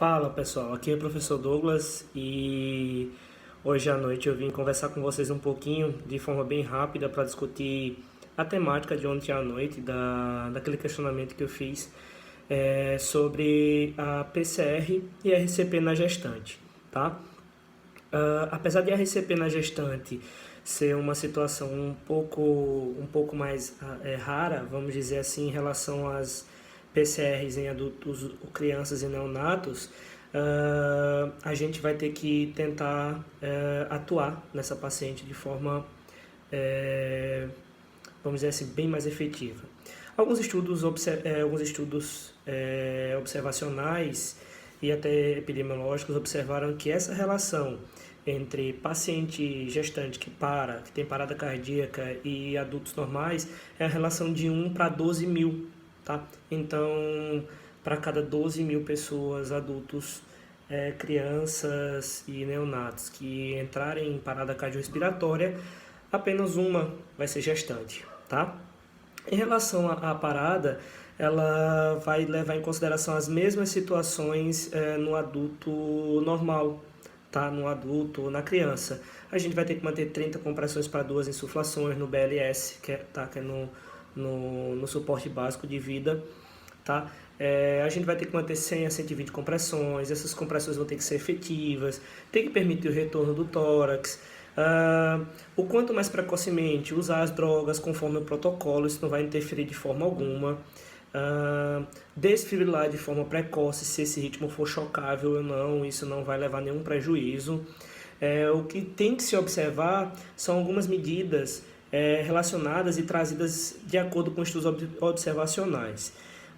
Fala pessoal, aqui é o professor Douglas e hoje à noite eu vim conversar com vocês um pouquinho de forma bem rápida para discutir a temática de ontem à noite, daquele questionamento que eu fiz sobre a PCR e RCP na gestante, tá? Apesar de RCP na gestante ser uma situação um pouco mais rara, vamos dizer assim, em relação às PCRs em adultos, crianças e neonatos, a gente vai ter que tentar atuar nessa paciente de forma, vamos dizer assim, bem mais efetiva. Alguns estudos observacionais e até epidemiológicos observaram que essa relação entre paciente gestante que tem parada cardíaca e adultos normais é a relação de 1 para 12 mil, tá? Então, para cada 12 mil pessoas, adultos, crianças e neonatos que entrarem em parada cardiorrespiratória, apenas uma vai ser gestante, tá? Em relação à parada, ela vai levar em consideração as mesmas situações no adulto normal, tá? No adulto, na criança. A gente vai ter que manter 30 compressões para 2 insuflações no BLS, que é no suporte básico de vida, tá? A gente vai ter que manter 100 a 120 compressões, essas compressões vão ter que ser efetivas, tem que permitir o retorno do tórax. O quanto mais precocemente usar as drogas conforme o protocolo, isso não vai interferir de forma alguma. Desfibrilar de forma precoce, se esse ritmo for chocável ou não, isso não vai levar nenhum prejuízo. O que tem que se observar são algumas medidas relacionadas e trazidas de acordo com estudos observacionais.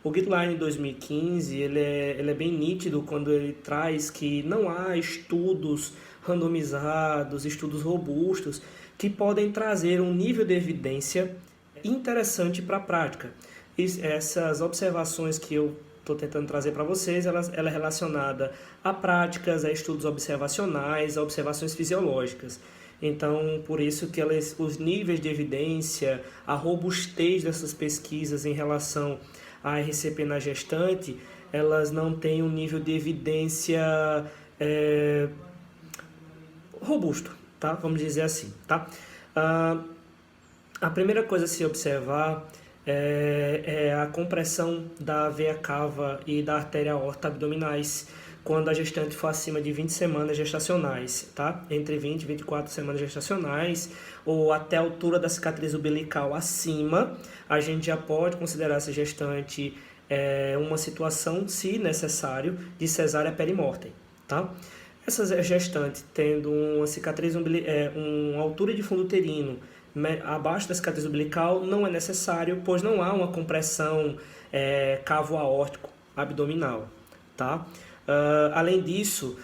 O Guideline 2015 ele é bem nítido quando ele traz que não há estudos randomizados, estudos robustos, que podem trazer um nível de evidência interessante para a prática. Essas observações que eu estou tentando trazer para vocês, ela é relacionada a práticas, a estudos observacionais, a observações fisiológicas. Então, por isso que os níveis de evidência, a robustez dessas pesquisas em relação à RCP na gestante, elas não têm um nível de evidência robusto, tá? Vamos dizer assim, tá? A primeira coisa a se observar é a compressão da veia cava e da artéria aorta abdominais quando a gestante for acima de 20 semanas gestacionais, tá? Entre 20 e 24 semanas gestacionais ou até a altura da cicatriz umbilical acima, a gente já pode considerar essa gestante uma situação, se necessário, de cesárea perimortem, tá? Essa gestante tendo uma cicatriz uma altura de fundo uterino abaixo da cicatriz umbilical não é necessário, pois não há uma compressão cavo-aórtico abdominal, tá? Além disso,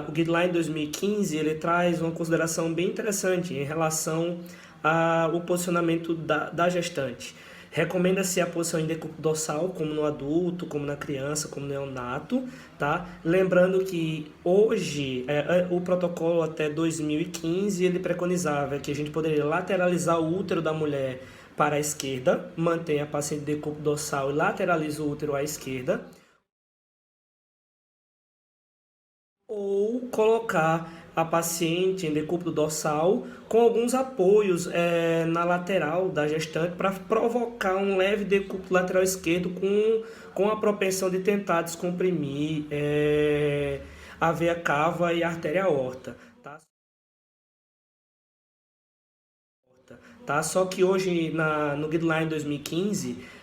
o Guideline 2015 ele traz uma consideração bem interessante em relação ao posicionamento da gestante. Recomenda-se a posição em decúbito dorsal, como no adulto, como na criança, como no neonato, tá? Lembrando que hoje, o protocolo até 2015, ele preconizava que a gente poderia lateralizar o útero da mulher para a esquerda, mantém a paciente em decúbito dorsal e lateraliza o útero à esquerda, ou colocar a paciente em decúbito dorsal com alguns apoios na lateral da gestante para provocar um leve decúbito lateral esquerdo com a propensão de tentar descomprimir a veia cava e a artéria aorta, tá? Só que hoje, no Guideline 2015,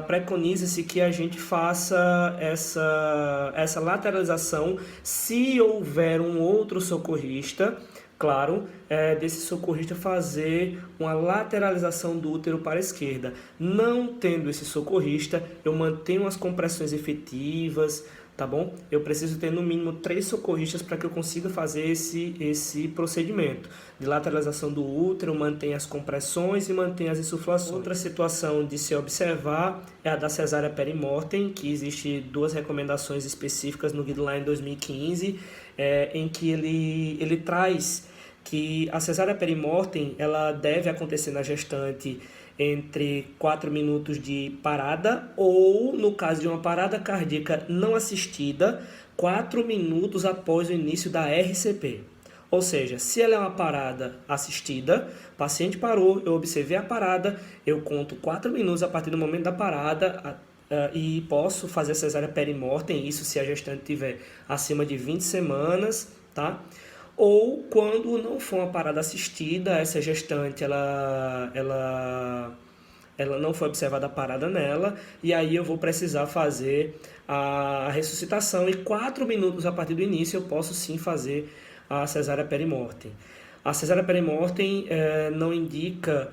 preconiza-se que a gente faça essa lateralização se houver um outro socorrista, claro, desse socorrista fazer uma lateralização do útero para a esquerda. Não tendo esse socorrista, eu mantenho as compressões efetivas, tá bom? Eu preciso ter no mínimo 3 socorristas para que eu consiga fazer esse procedimento de lateralização do útero, manter as compressões e manter as insuflações. Outra situação de se observar é a da cesárea perimortem, que existe 2 recomendações específicas no Guideline 2015, em que ele traz que a cesárea perimortem ela deve acontecer na gestante entre 4 minutos de parada ou, no caso de uma parada cardíaca não assistida, 4 minutos após o início da RCP. Ou seja, se ela é uma parada assistida, o paciente parou, eu observei a parada, eu conto 4 minutos a partir do momento da parada e posso fazer a cesárea perimortem, isso se a gestante tiver acima de 20 semanas, tá? Ou quando não for uma parada assistida, essa gestante ela não foi observada a parada nela, e aí eu vou precisar fazer a ressuscitação, e 4 minutos a partir do início eu posso sim fazer a cesárea perimortem. A cesárea perimortem não indica,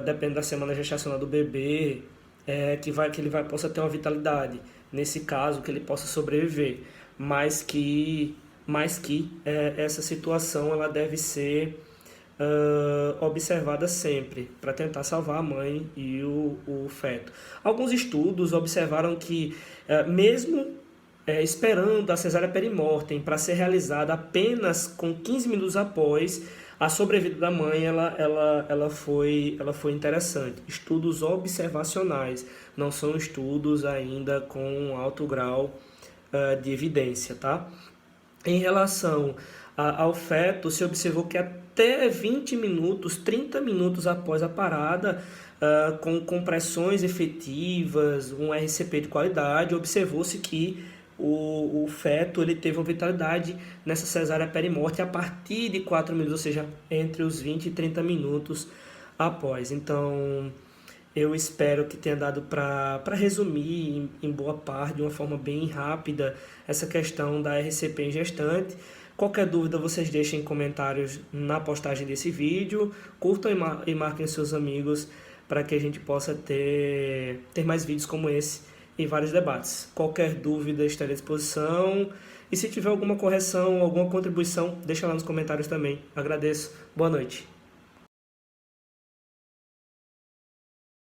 depende da semana gestacional do bebê, que ele possa ter uma vitalidade, nesse caso que ele possa sobreviver, mas que essa situação ela deve ser observada sempre para tentar salvar a mãe e o feto. Alguns estudos observaram que mesmo esperando a cesárea perimortem para ser realizada apenas com 15 minutos após, a sobrevida da mãe ela foi interessante. Estudos observacionais, não são estudos ainda com alto grau de evidência, tá? Em relação ao feto, se observou que até 20 minutos, 30 minutos após a parada, com compressões efetivas, um RCP de qualidade, observou-se que o feto ele teve uma vitalidade nessa cesárea perimortem a partir de 4 minutos, ou seja, entre os 20 e 30 minutos após. Então, eu espero que tenha dado para resumir em boa parte, de uma forma bem rápida, essa questão da RCP em gestante. Qualquer dúvida, vocês deixem em comentários na postagem desse vídeo. Curtam e marquem seus amigos para que a gente possa ter mais vídeos como esse e vários debates. Qualquer dúvida, estarei à disposição. E se tiver alguma correção, alguma contribuição, deixa lá nos comentários também. Agradeço. Boa noite.